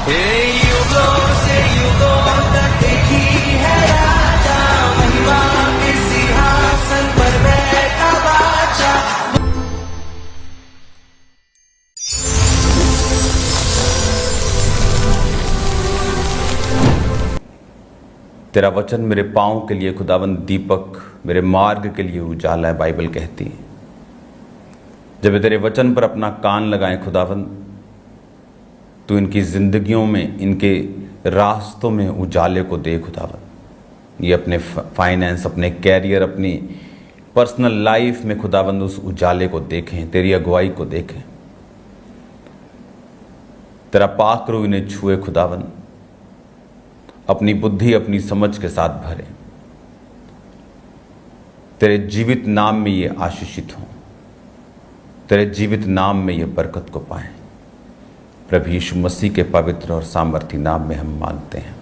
युगों से युगों तक एक ही है राजा, महिमा के सिंहासन पर बैठा बादशाह। तेरा वचन मेरे पाँव के लिए खुदावंद दीपक, मेरे मार्ग के लिए उजाला है, बाइबल कहती है। जब वे तेरे वचन पर अपना कान लगाएं खुदावंद, तू इनकी ज़िंदगियों में, इनके रास्तों में उजाले को दे खुदावंद। ये अपने फाइनेंस, अपने कैरियर, अपनी पर्सनल लाइफ में खुदावंद उस उजाले को देखें, तेरी अगुवाई को देखें। तेरा पाक रूह इन्हें छुए खुदावंद, अपनी बुद्धि, अपनी समझ के साथ भरे। तेरे जीवित नाम में ये आशीषित हों, तेरे जीवित नाम में ये बरकत को पाएं। प्रभु यीशु मसीह के पवित्र और सामर्थी नाम में हम मांगते हैं,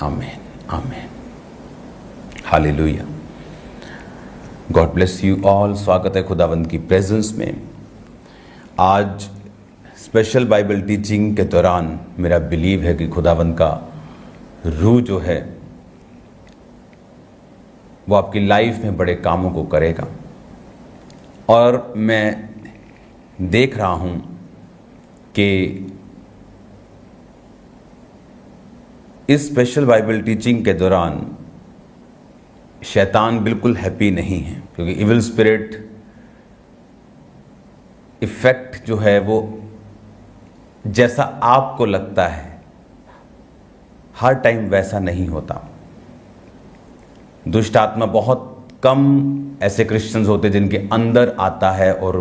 आमीन, आमीन, hallelujah. God bless you all. स्वागत है खुदावंद की प्रेजेंस में। आज स्पेशल बाइबल टीचिंग के दौरान मेरा बिलीव है कि खुदावंद का रूह जो है वो आपकी लाइफ में बड़े कामों को करेगा। और मैं देख रहा हूं कि इस स्पेशल बाइबल टीचिंग के दौरान शैतान बिल्कुल हैप्पी नहीं है, क्योंकि इविल स्पिरिट इफेक्ट जो है वो जैसा आपको लगता है हर टाइम वैसा नहीं होता। दुष्ट आत्मा बहुत कम ऐसे क्रिश्चियंस होते हैं जिनके अंदर आता है और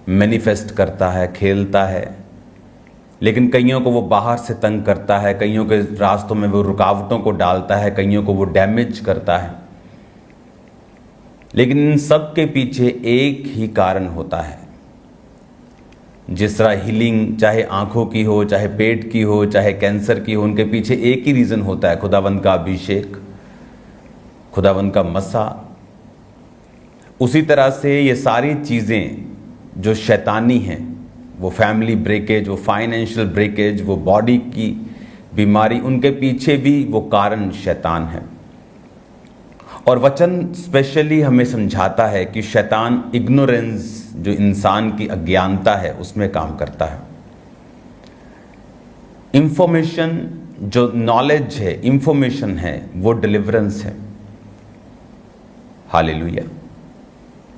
मैनिफेस्ट करता है, खेलता है, लेकिन कईयों को वो बाहर से तंग करता है, कईयों के रास्तों में वो रुकावटों को डालता है, कईयों को वो डैमेज करता है। लेकिन इन सब के पीछे एक ही कारण होता है। जिस तरह हीलिंग चाहे आंखों की हो, चाहे पेट की हो, चाहे कैंसर की हो, उनके पीछे एक ही रीज़न होता है, खुदावंद का अभिषेक, खुदावंद का मसा। उसी तरह से ये सारी चीज़ें जो शैतानी हैं, वो फैमिली ब्रेकेज, वो फाइनेंशियल ब्रेकेज, वो बॉडी की बीमारी, उनके पीछे भी वो कारण शैतान है। और वचन स्पेशली हमें समझाता है कि शैतान इग्नोरेंस, जो इंसान की अज्ञानता है, उसमें काम करता है। इंफॉर्मेशन, जो नॉलेज है, इंफॉर्मेशन है, वो डिलीवरेंस है। हालेलुया।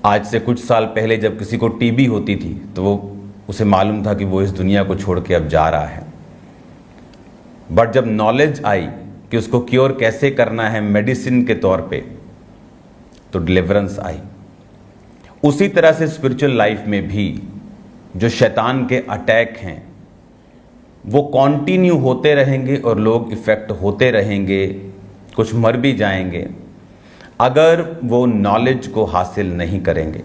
आज से कुछ साल पहले जब किसी को टीबी होती थी तो वो उसे मालूम था कि वो इस दुनिया को छोड़ के अब जा रहा है। बट जब नॉलेज आई कि उसको क्योर कैसे करना है मेडिसिन के तौर पे, तो डिलीवरेंस आई। उसी तरह से स्पिरिचुअल लाइफ में भी जो शैतान के अटैक हैं वो कंटिन्यू होते रहेंगे और लोग इफेक्ट होते रहेंगे, कुछ मर भी जाएंगे अगर वो नॉलेज को हासिल नहीं करेंगे।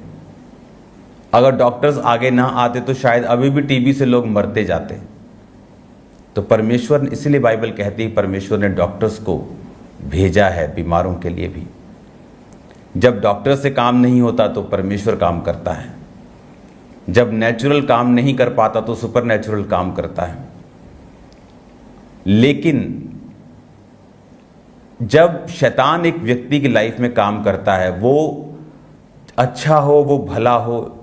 अगर डॉक्टर्स आगे ना आते तो शायद अभी भी टीबी से लोग मरते जाते। तो परमेश्वर, इसीलिए बाइबल कहती है परमेश्वर ने डॉक्टर्स को भेजा है बीमारों के लिए भी। जब डॉक्टर से काम नहीं होता तो परमेश्वर काम करता है। जब नेचुरल काम नहीं कर पाता तो सुपर नेचुरल काम करता है। लेकिन जब शैतान एक व्यक्ति की लाइफ में काम करता है, वो अच्छा हो, वो भला हो,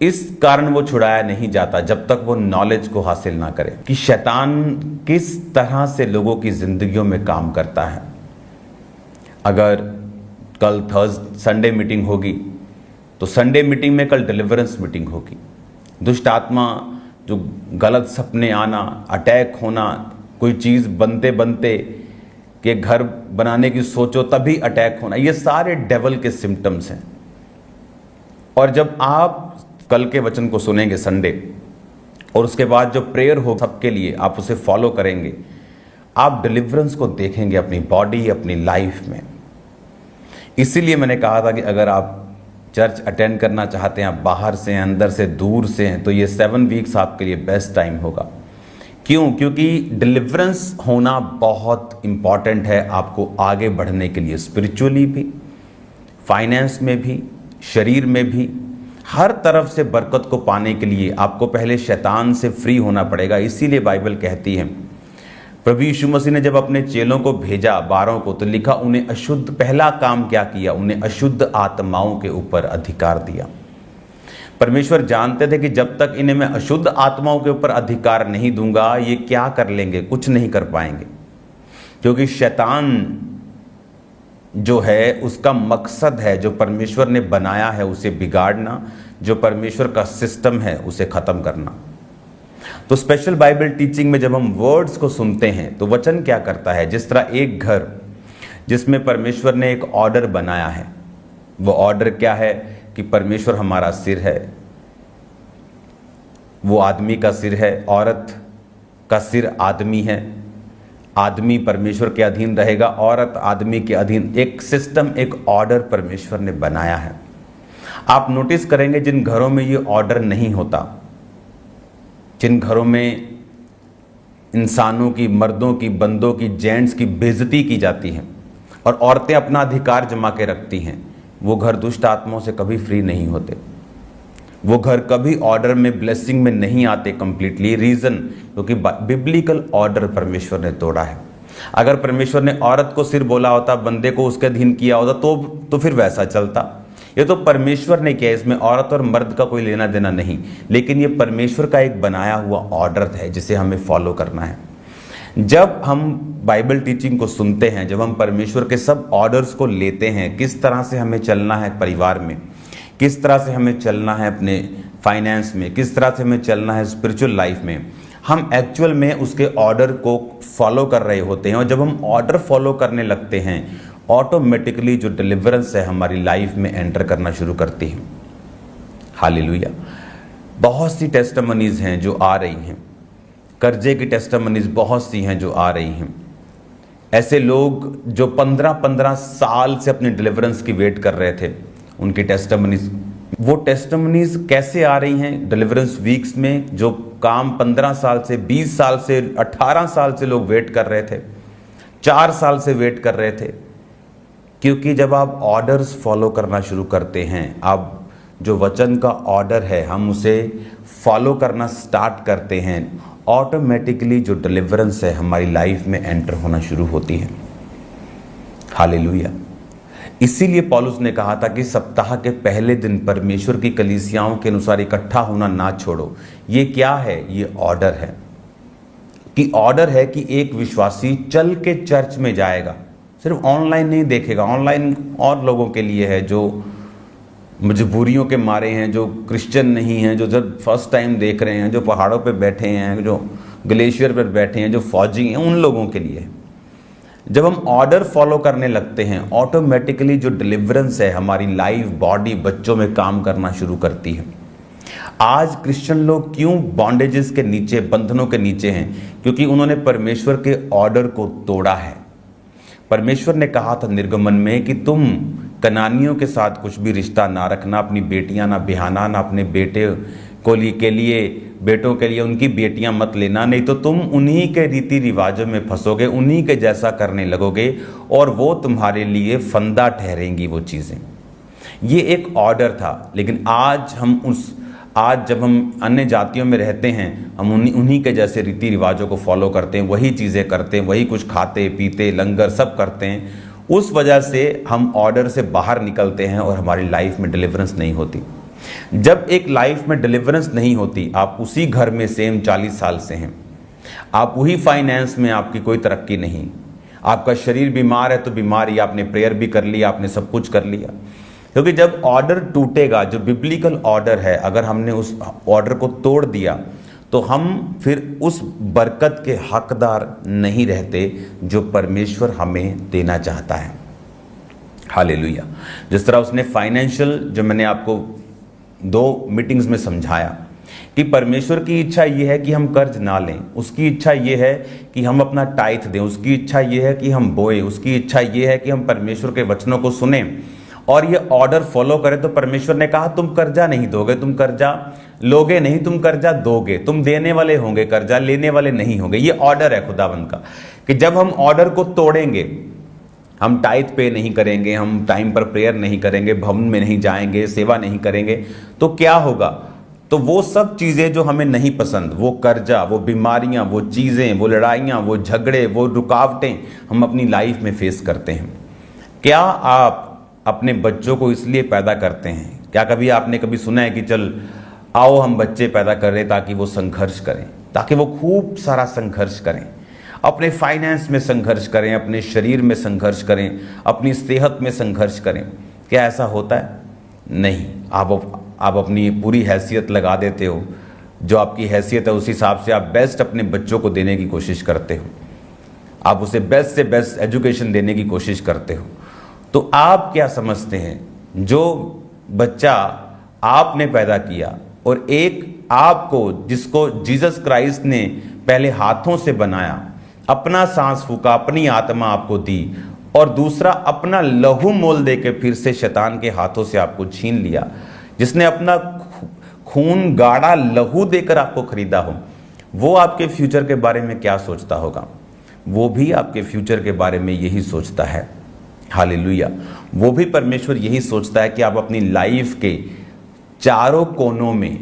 इस कारण वो छुड़ाया नहीं जाता जब तक वो नॉलेज को हासिल ना करे कि शैतान किस तरह से लोगों की जिंदगियों में काम करता है। अगर कल संडे मीटिंग होगी तो संडे मीटिंग में कल डिलीवरेंस मीटिंग होगी। दुष्ट आत्मा, जो गलत सपने आना, अटैक होना, कोई चीज़ बनते बनते कि घर बनाने की सोचो तभी अटैक होना, ये सारे डेवल के सिम्टम्स हैं। और जब आप कल के वचन को सुनेंगे संडे, और उसके बाद जो प्रेयर हो सबके लिए, आप उसे फॉलो करेंगे, आप डिलीवरेंस को देखेंगे अपनी बॉडी, अपनी लाइफ में। इसीलिए मैंने कहा था कि अगर आप चर्च अटेंड करना चाहते हैं, आप बाहर से हैं, अंदर से, दूर से हैं, तो ये 7 वीक्स आपके लिए बेस्ट टाइम होगा। क्यों? क्योंकि डिलीवरेंस होना बहुत इंपॉर्टेंट है आपको आगे बढ़ने के लिए, स्पिरिचुअली भी, फाइनेंस में भी, शरीर में भी, हर तरफ से बरकत को पाने के लिए आपको पहले शैतान से फ्री होना पड़ेगा। इसीलिए बाइबल कहती है, प्रभु यीशु मसीह ने जब अपने चेलों को भेजा 12 को, तो लिखा उन्हें अशुद्ध, पहला काम क्या किया, उन्हें अशुद्ध आत्माओं के ऊपर अधिकार दिया। परमेश्वर जानते थे कि जब तक इन्हें मैं अशुद्ध आत्माओं के ऊपर अधिकार नहीं दूंगा, ये क्या कर लेंगे, कुछ नहीं कर पाएंगे। क्योंकि शैतान जो है उसका मकसद है, जो परमेश्वर ने बनाया है उसे बिगाड़ना, जो परमेश्वर का सिस्टम है उसे खत्म करना। तो स्पेशल बाइबल टीचिंग में जब हम वर्ड्स को सुनते हैं तो वचन क्या करता है, जिस तरह एक घर जिसमें परमेश्वर ने एक ऑर्डर बनाया है, वो ऑर्डर क्या है कि परमेश्वर हमारा सिर है, वो आदमी का सिर है, औरत का सिर आदमी है, आदमी परमेश्वर के अधीन रहेगा, औरत आदमी के अधीन। एक सिस्टम, एक ऑर्डर परमेश्वर ने बनाया है। आप नोटिस करेंगे जिन घरों में ये ऑर्डर नहीं होता, जिन घरों में इंसानों की, मर्दों की, बंदों की, जेंट्स की बेइज्जती की जाती है और औरतें अपना अधिकार जमा के रखती हैं, वो घर दुष्ट आत्माओं से कभी फ्री नहीं होते। वो घर कभी ऑर्डर में, ब्लेसिंग में नहीं आते कंप्लीटली। रीजन, क्योंकि बिब्लिकल ऑर्डर परमेश्वर ने तोड़ा है। अगर परमेश्वर ने औरत को सिर बोला होता, बंदे को उसके अधीन किया होता, तो फिर वैसा चलता। ये तो परमेश्वर ने किया, इसमें औरत और मर्द का कोई लेना देना नहीं, लेकिन ये परमेश्वर का एक बनाया हुआ ऑर्डर है जिसे हमें फॉलो करना है। जब हम बाइबल टीचिंग को सुनते हैं, जब हम परमेश्वर के सब ऑर्डर्स को लेते हैं, किस तरह से हमें चलना है परिवार में, किस तरह से हमें चलना है अपने फाइनेंस में, किस तरह से हमें चलना है स्पिरिचुअल लाइफ में, हम एक्चुअल में उसके ऑर्डर को फॉलो कर रहे होते हैं। और जब हम ऑर्डर फॉलो करने लगते हैं, ऑटोमेटिकली जो डिलीवरेंस है हमारी लाइफ में एंटर करना शुरू करती है। हालेलुया। बहुत सी टेस्टिमनीज हैं जो आ रही हैं, कर्जे की टेस्टिमनीज बहुत सी हैं जो आ रही हैं। ऐसे लोग जो 15-15 साल से अपने डिलीवरेंस की वेट कर रहे थे, उनकी टेस्टिमनीज, वो टेस्टिमनीज कैसे आ रही हैं डिलीवरेंस वीक्स में, जो काम 15 साल से, 20 साल से, 18 साल से लोग वेट कर रहे थे, 4 साल से वेट कर रहे थे। क्योंकि जब आप ऑर्डर्स फॉलो करना शुरू करते हैं, आप जो वचन का ऑर्डर है हम उसे फॉलो करना स्टार्ट करते हैं, ऑटोमेटिकली जो डिलीवरेंस है हमारी लाइफ में एंटर होना शुरू होती है। हालेलुया। इसीलिए पौलुस ने कहा था कि सप्ताह के पहले दिन परमेश्वर की कलीसियाओं के अनुसार इकट्ठा होना ना छोड़ो। ये क्या है? ये ऑर्डर है, कि ऑर्डर है कि एक विश्वासी चल के चर्च में जाएगा, सिर्फ ऑनलाइन नहीं देखेगा। ऑनलाइन और लोगों के लिए है जो मजबूरियों के मारे हैं, जो क्रिश्चियन नहीं हैं, जो जब फर्स्ट टाइम देख रहे हैं, जो पहाड़ों पे बैठे हैं, जो ग्लेशियर पर बैठे हैं, जो फौजी हैं, उन लोगों के लिए है। जब हम ऑर्डर फॉलो करने लगते हैं, ऑटोमेटिकली जो डिलीवरेंस है हमारी लाइफ, बॉडी, बच्चों में काम करना शुरू करती है। आज क्रिश्चियन लोग क्यों बॉन्डेजेस के नीचे, बंधनों के नीचे हैं? क्योंकि उन्होंने परमेश्वर के ऑर्डर को तोड़ा है। परमेश्वर ने कहा था निर्गमन में कि तुम कनानियों के साथ कुछ भी रिश्ता ना रखना, अपनी बेटियां ना बिहाना, ना अपने बेटे के लिए, बेटों के लिए उनकी बेटियां मत लेना, नहीं तो तुम उन्हीं के रीति रिवाजों में फंसोगे, उन्हीं के जैसा करने लगोगे और वो तुम्हारे लिए फंदा ठहरेंगी वो चीज़ें। ये एक ऑर्डर था। लेकिन आज जब हम अन्य जातियों में रहते हैं, हम उन्हीं के जैसे रीति रिवाजों को फॉलो करते हैं, वही चीज़ें करते हैं, वही कुछ खाते पीते, लंगर सब करते हैं। उस वजह से हम ऑर्डर से बाहर निकलते हैं और हमारी लाइफ में डिलीवरेंस नहीं होती। जब एक लाइफ में डिलीवरेंस नहीं होती, आप उसी घर में सेम 40 साल से हैं, आप वही फाइनेंस में, आपकी कोई तरक्की नहीं, आपका शरीर बीमार है तो बीमारी, आपने प्रेयर भी कर लिया, आपने सब कुछ कर लिया। क्योंकि जब ऑर्डर टूटेगा, जो बिब्लिकल ऑर्डर है, अगर हमने उस ऑर्डर को तोड़ दिया तो हम फिर उस बरकत के हकदार नहीं रहते जो परमेश्वर हमें देना चाहता है। हालेलुया। जिस तरह उसने फाइनेंशियल, जो मैंने आपको 2 मीटिंग्स में समझाया कि परमेश्वर की इच्छा ये है कि हम कर्ज ना लें, उसकी इच्छा ये है कि हम अपना टाइथ दें, उसकी इच्छा ये है कि हम बोएं, उसकी इच्छा ये है कि हम परमेश्वर के वचनों को सुने और ये ऑर्डर फॉलो करें। तो परमेश्वर ने कहा तुम कर्जा नहीं दोगे, तुम कर्जा लोगे नहीं, तुम कर्जा दोगे, तुम देने वाले होंगे, कर्जा लेने वाले नहीं होंगे। ये ऑर्डर है खुदावंद का कि जब हम ऑर्डर को तोड़ेंगे, हम टाइथ पे नहीं करेंगे, हम टाइम पर प्रेयर नहीं करेंगे, भवन में नहीं जाएंगे, सेवा नहीं करेंगे, तो क्या होगा? तो वो सब चीज़ें जो हमें नहीं पसंद, वो कर्जा, वो बीमारियां, वो चीज़ें, वो लड़ाइयां, वो झगड़े, वो रुकावटें हम अपनी लाइफ में फेस करते हैं। क्या आप अपने बच्चों को इसलिए पैदा करते हैं? क्या कभी आपने कभी सुना है कि चल आओ हम बच्चे पैदा कर रहे ताकि वो संघर्ष करें, ताकि वो खूब सारा संघर्ष करें, अपने फाइनेंस में संघर्ष करें, अपने शरीर में संघर्ष करें, अपनी सेहत में संघर्ष करें? क्या ऐसा होता है? नहीं। आप अपनी पूरी हैसियत लगा देते हो, जो आपकी हैसियत है उस हिसाब से आप बेस्ट अपने बच्चों को देने की कोशिश करते हो, आप उसे बेस्ट से बेस्ट एजुकेशन देने की कोशिश करते हो। तो आप क्या समझते हैं, जो बच्चा आपने पैदा किया और एक आपको जिसको जीसस क्राइस्ट ने पहले हाथों से बनाया, अपना सांस फूका, अपनी आत्मा आपको दी, और दूसरा अपना लहू मोल देके फिर से शैतान के हाथों से आपको छीन लिया, जिसने अपना खून गाढ़ा लहू देकर आपको खरीदा हो, वो आपके फ्यूचर के बारे में क्या सोचता होगा? वो भी आपके फ्यूचर के बारे में यही सोचता है। हालेलुया। वो भी परमेश्वर यही सोचता है कि आप अपनी लाइफ के चारों कोनों में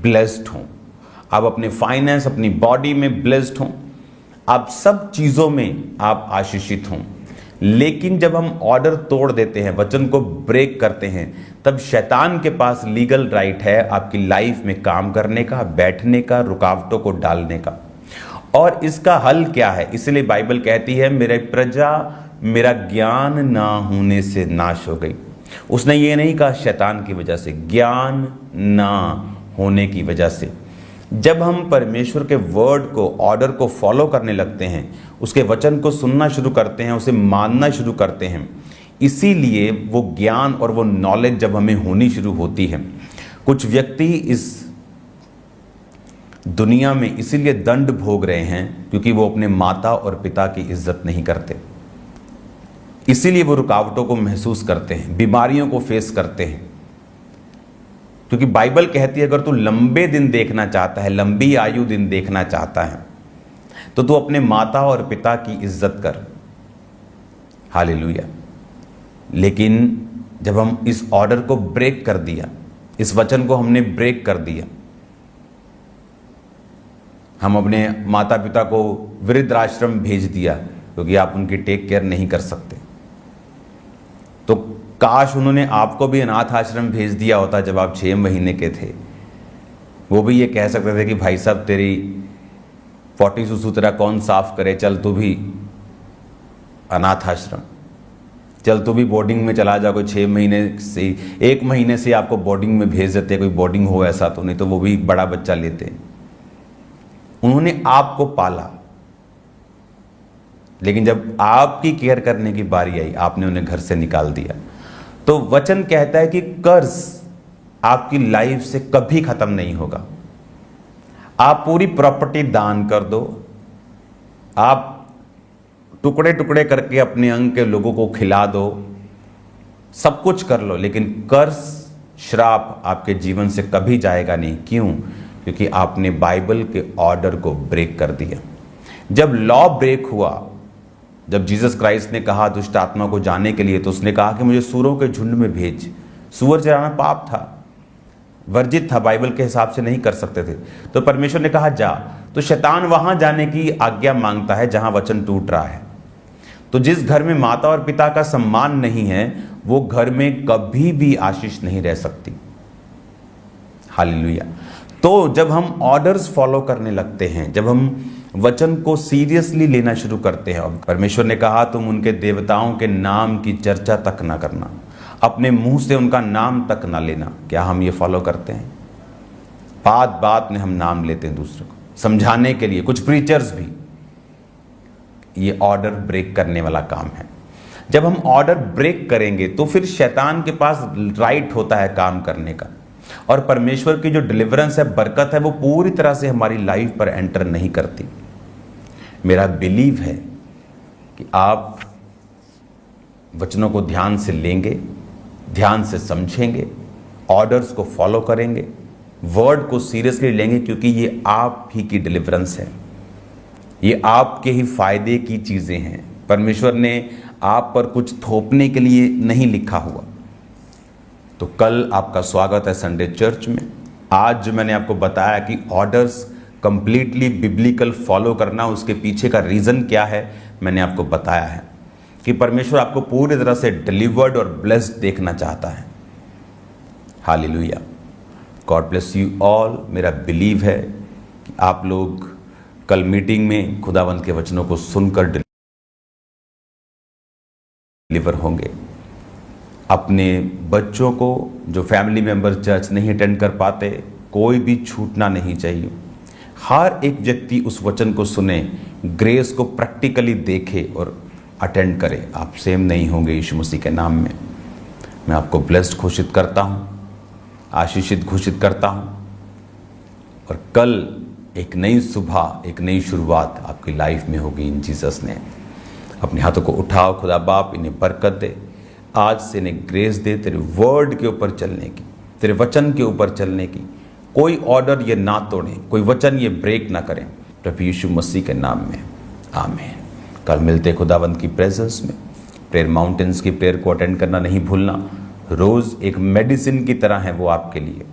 ब्लेस्ड हों, आप अपने फाइनेंस, अपनी बॉडी में ब्लेस्ड हों, आप सब चीज़ों में आप आशीषित हों। लेकिन जब हम ऑर्डर तोड़ देते हैं, वचन को ब्रेक करते हैं, तब शैतान के पास लीगल राइट है आपकी लाइफ में काम करने का, बैठने का, रुकावटों को डालने का। और इसका हल क्या है? इसलिए बाइबल कहती है, मेरे प्रजा मेरा ज्ञान ना होने से नाश हो गई। उसने ये नहीं कहा शैतान की वजह से, ज्ञान ना होने की वजह से। जब हम परमेश्वर के वर्ड को, ऑर्डर को फॉलो करने लगते हैं, उसके वचन को सुनना शुरू करते हैं, उसे मानना शुरू करते हैं, इसीलिए वो ज्ञान और वो नॉलेज जब हमें होनी शुरू होती है। कुछ व्यक्ति इस दुनिया में इसीलिए दंड भोग रहे हैं क्योंकि वो अपने माता और पिता की इज्जत नहीं करते, इसीलिए वो रुकावटों को महसूस करते हैं, बीमारियों को फेस करते हैं। क्योंकि बाइबल कहती है अगर तू लंबे दिन देखना चाहता है, लंबी आयु दिन देखना चाहता है, तो तू अपने माता और पिता की इज्जत कर। हालेलुया। लेकिन जब हम इस ऑर्डर को ब्रेक कर दिया, इस वचन को हमने ब्रेक कर दिया, हम अपने माता पिता को वृद्धाश्रम भेज दिया क्योंकि आप उनकी टेक केयर नहीं कर सकते, तो काश उन्होंने आपको भी अनाथ आश्रम भेज दिया होता जब आप 6 महीने के थे। वो भी ये कह सकते थे कि भाई साहब तेरी 40 सुसु तेरा कौन साफ करे, चल तू भी अनाथ आश्रम, चल तू भी बोर्डिंग में चला जा। कोई 6 महीने से 1 महीने से आपको बोर्डिंग में भेज देते, कोई बोर्डिंग हो ऐसा तो, नहीं तो वो भी बड़ा बच्चा लेते। उन्होंने आपको पाला, लेकिन जब आपकी केयर करने की बारी आई, आपने उन्हें घर से निकाल दिया। तो वचन कहता है कि कर्ज आपकी लाइफ से कभी खत्म नहीं होगा। आप पूरी प्रॉपर्टी दान कर दो, आप टुकड़े टुकड़े करके अपने अंग के लोगों को खिला दो, सब कुछ कर लो, लेकिन कर्ज, श्राप आपके जीवन से कभी जाएगा नहीं। क्यों? क्योंकि आपने बाइबल के ऑर्डर को ब्रेक कर दिया। जब लॉ ब्रेक हुआ, जब जीसस क्राइस्ट ने कहा दुष्ट आत्मा को जाने के लिए, तो उसने कहा कि मुझे सूरों के झुंड में भेज। सूअर चराना पाप था, वर्जित था, बाइबल के हिसाब से नहीं कर सकते थे। तो परमेश्वर ने कहा जा। तो शैतान वहां जाने की आज्ञा मांगता है जहां वचन टूट रहा है। तो जिस घर में माता और पिता का सम्मान नहीं है, वो घर में कभी भी आशीष नहीं रह सकती। हालेलुया। तो जब हम ऑर्डर्स फॉलो करने लगते हैं, जब हम वचन को सीरियसली लेना शुरू करते हैं, परमेश्वर ने कहा तुम उनके देवताओं के नाम की चर्चा तक ना करना, अपने मुंह से उनका नाम तक ना लेना। क्या हम ये फॉलो करते हैं? बात बात में हम नाम लेते हैं दूसरे को समझाने के लिए। कुछ प्रीचर्स भी ये ऑर्डर ब्रेक करने वाला काम है। जब हम ऑर्डर ब्रेक करेंगे तो फिर शैतान के पास राइट होता है काम करने का, और परमेश्वर की जो डिलीवरेंस है, बरकत है, वो पूरी तरह से हमारी लाइफ पर एंटर नहीं करती। मेरा बिलीव है कि आप वचनों को ध्यान से लेंगे, ध्यान से समझेंगे, ऑर्डर्स को फॉलो करेंगे, वर्ड को सीरियसली लेंगे, क्योंकि ये आप ही की डिलीवरेंस है, ये आपके ही फायदे की चीज़ें हैं। परमेश्वर ने आप पर कुछ थोपने के लिए नहीं लिखा हुआ। तो कल आपका स्वागत है संडे चर्च में। आज जो मैंने आपको बताया कि ऑर्डर्स कंप्लीटली बिब्लिकल फॉलो करना, उसके पीछे का रीज़न क्या है, मैंने आपको बताया है कि परमेश्वर आपको पूरी तरह से डिलीवर्ड और ब्लेस्ड देखना चाहता है। Hallelujah, God bless you all. मेरा बिलीव है कि आप लोग कल मीटिंग में खुदावंत के वचनों को सुनकर डिलीवर होंगे। अपने बच्चों को, जो फैमिली मेंबर चर्च नहीं अटेंड कर पाते, कोई भी छूटना नहीं चाहिए। हर एक व्यक्ति उस वचन को सुने, ग्रेस को प्रैक्टिकली देखे और अटेंड करे। आप सेम नहीं होंगे यीशु मसीह के नाम में। मैं आपको ब्लेस्ड घोषित करता हूँ, आशीषित घोषित करता हूँ, और कल एक नई सुबह, एक नई शुरुआत आपकी लाइफ में होगी इन जीसस ने। अपने हाथों को उठाओ, खुदा बाप इन्हें बरकत दे, आज से इन्हें ग्रेस दे तेरे वर्ड के ऊपर चलने की, तेरे वचन के ऊपर चलने की। कोई ऑर्डर ये ना तोड़ें, कोई वचन ये ब्रेक ना करें, प्रभु यीशु मसीह के नाम में आमीन। कल मिलते खुदावंत की प्रेजेंस में। प्रेयर माउंटेन्स की प्रेयर को अटेंड करना नहीं भूलना। रोज़ एक मेडिसिन की तरह है वो आपके लिए।